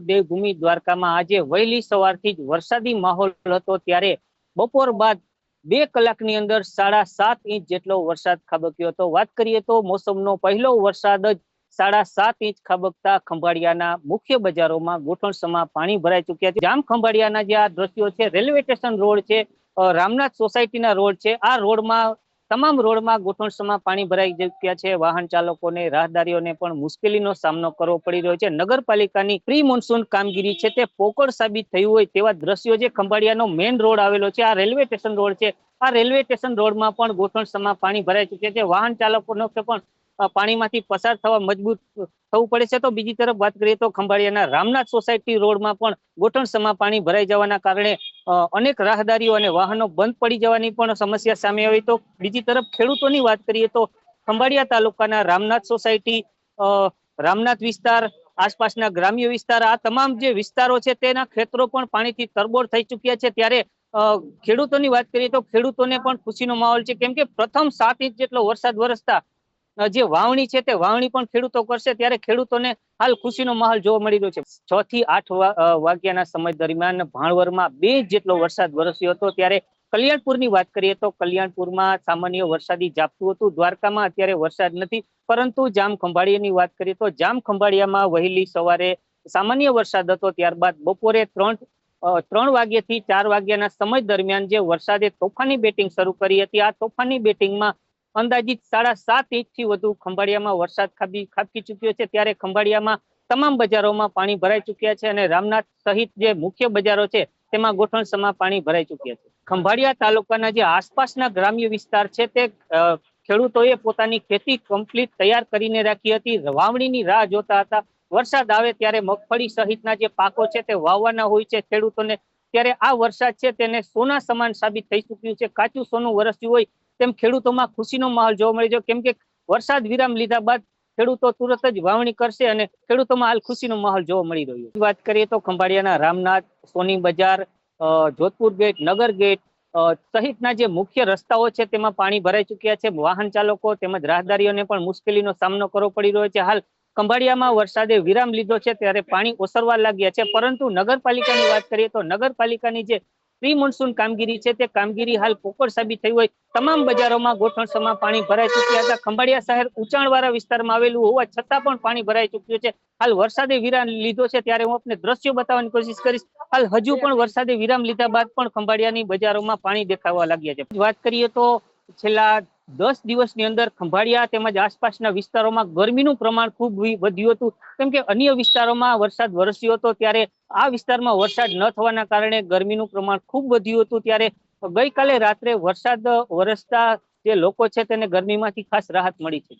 દેવભૂમિ દ્વારકામાં આજે વહેલી સવારથી જ વરસાદી માહોલ હતો, ત્યારે બપોર બાદ 2 કલાકની અંદર 7.5 ઇંચ જેટલો વરસાદ ખાબક્યો હતો। વાત કરીએ તો મોસમનો પહેલો વરસાદ જ 7.5 ઇંચ ખાબકતા ખંભાળિયાના મુખ્ય બજારોમાં ગોઠણસમા પાણી ભરાઈ ચૂક્યા છે। જામ ખંભાળિયાના જે આ દ્રશ્યો છે, રેલવે સ્ટેશન રોડ છે, રામનાથ સોસાયટીના રોડ છે, આ રોડમાં તમામ રોડમાં ગોઠણસમા પાણી ભરાઈ ચૂક્યા છે। વાહન ચાલકોને, રાહદારીઓને પણ મુશ્કેલીનો સામનો કરવો પડી રહ્યો છે। નગરપાલિકાની પ્રી મોન્સૂન કામગીરી છે તે પોકળ સાબિત થયું હોય તેવા દ્રશ્યો જે ખંભાળિયાનો મેઇન રોડ આવેલો છે, આ રેલવે સ્ટેશન રોડ છે, આ રેલવે સ્ટેશન રોડમાં પણ ગોઠણસમા પાણી ભરાઈ ચૂક્યા છે। વાહન ચાલકોનો પણ પાણીમાંથી પસાર થવા મજબૂર થવું પડે છે। તો બીજી તરફ વાત કરીએ તો ખંભાળિયાના રામનાથ સોસાયટી રોડમાં પણ ગોઠણસમા પાણી ભરાઈ જવાના કારણે અનેક રાહદારીઓ અને વાહનો બંધ પડી જવાની પણ સમસ્યા સામે આવી। તો બીજી તરફ ખેડૂતોની વાત કરીએ તો ખંભાળિયા તાલુકાના રામનાથ સોસાયટી, રામનાથ વિસ્તાર, આસપાસના ગ્રામ્ય વિસ્તાર, આ તમામ જે વિસ્તારો છે તેના ખેતરો પણ પાણીથી તરબોળ થઈ ચૂક્યા છે। ત્યારે ખેડૂતોની વાત કરીએ તો ખેડૂતોને પણ ખુશીનો માહોલ છે, કેમ કે પ્રથમ 7 ઇંચ જેટલો વરસાદ વરસતા જે વાવણી છે તે વાવણી પણ ખેડૂતો કરશે, ત્યારે ખેડૂતોને હાલ ખુશીનો માહોલ જોવા મળી રહ્યો છે। 6 થી 8 વાગ્યાના સમય દરમિયાન ભાણવરમાં 2 ઇંચ જેટલો વરસાદ વરસ્યો હતો। ત્યારે કલ્યાણપુરની વાત કરીએ તો કલ્યાણપુરમાં સામાન્ય વરસાદી ઝાપટું હતું। દ્વારકામાં અત્યારે વરસાદ નથી, પરંતુ જામ ખંભાળિયાની વાત કરીએ તો જામ ખંભાળિયામાં વહેલી સવારે સામાન્ય વરસાદ હતો। ત્યારબાદ બપોરે 3 વાગ્યાથી 4 વાગ્યાના સમય દરમિયાન જે વરસાદે તોફાની બેટિંગ શરૂ કરી હતી, આ તોફાની બેટિંગમાં અંદાજિત 7.5 ઇંચથી વધુ ખંભાળિયામાં વરસાદ ખાબકી ચૂક્યો છે। ત્યારે ખંભાળિયામાં તમામ બજારોમાં પાણી ભરાઈ ચૂક્યા છે અને રામનાથ સહિત જે મુખ્ય બજારો છે તેમાં ગોઠણસમા પાણી ભરાઈ ચૂક્યા છે। ખંભાળિયા તાલુકાના જે આસપાસના ગ્રામ્ય વિસ્તાર છે તે ખેડૂતોએ પોતાની ખેતી કમ્પ્લીટ તૈયાર કરીને રાખી હતી, વાવણીની રાહ જોતા હતા। વરસાદ આવે ત્યારે મગફળી સહિતના જે પાકો છે તે વાવવાના હોય છે ખેડૂતોને, ત્યારે આ વરસાદ છે તેને સોના સમાન સાબિત થઈ ચૂક્યું છે। કાચું સોનું વરસ્યું હોય તેમ ખેડૂતોમાં ખુશીનો માહોલ જોવા મળી રહ્યો, કેમ કે વરસાદ વિરામ લીધા બાદ ખેડૂતો તુરત જ વાવણી કરશે અને ખેડૂતોમાં હાલ ખુશીનો માહોલ જોવા મળી રહ્યો છે। વાત કરીએ તો ખંભાળિયાના રામનાથ, સોની બજાર, જોધપુર ગેટ, નગર ગેટ સહિતના જે મુખ્ય રસ્તાઓ છે તેમાં પાણી ભરાઈ ચૂક્યા છે। વાહન ચાલકો તેમજ રાહદારીઓને પણ મુશ્કેલીનો સામનો કરવો પડી રહ્યો છે। હાલ ખંભાળિયામાં વરસાદે વિરામ લીધો છે ત્યારે પાણી ઓસરવા લાગ્યા છે, પરંતુ નગરપાલિકાની વાત કરીએ તો નગરપાલિકાની જે પ્રી મોન્સૂન કામગીરી છે તે કામગીરી હાલ પોકળ સાબિત થઈ હોય તમામ બજારોમાં ગોઠણસમા પાણી ભરાઈ ચૂક્યા હતા। ખંભાળિયા શહેર ઊંચાણવાળા વિસ્તારમાં આવેલું હોવા છતાં પણ પાણી ભરાઈ ચૂક્યું છે। હાલ વરસાદે વિરામ લીધો છે ત્યારે હું આપને દ્રશ્યો બતાવવાની કોશિશ કરીશ। હાલ હજુ પણ વરસાદે વિરામ લીધા બાદ પણ ખંભાળિયાની બજારોમાં પાણી દેખાવા લાગ્યા છે। વાત કરીએ તો છેલ્લા 10 દિવસની અંદર ખંભાળિયા તેમજ આસપાસના વિસ્તારોમાં ગરમીનું પ્રમાણ ખૂબ વધ્યું હતું, કેમ કે અન્ય વિસ્તારોમાં વરસાદ વરસ્યો હતો ત્યારે આ વિસ્તારમાં વરસાદ ન થવાના કારણે ગરમીનું પ્રમાણ ખૂબ વધ્યું હતું। ત્યારે ગઈકાલે રાત્રે વરસાદ વરસતા જે લોકો છે તેને ગરમીમાંથી ખાસ રાહત મળી છે।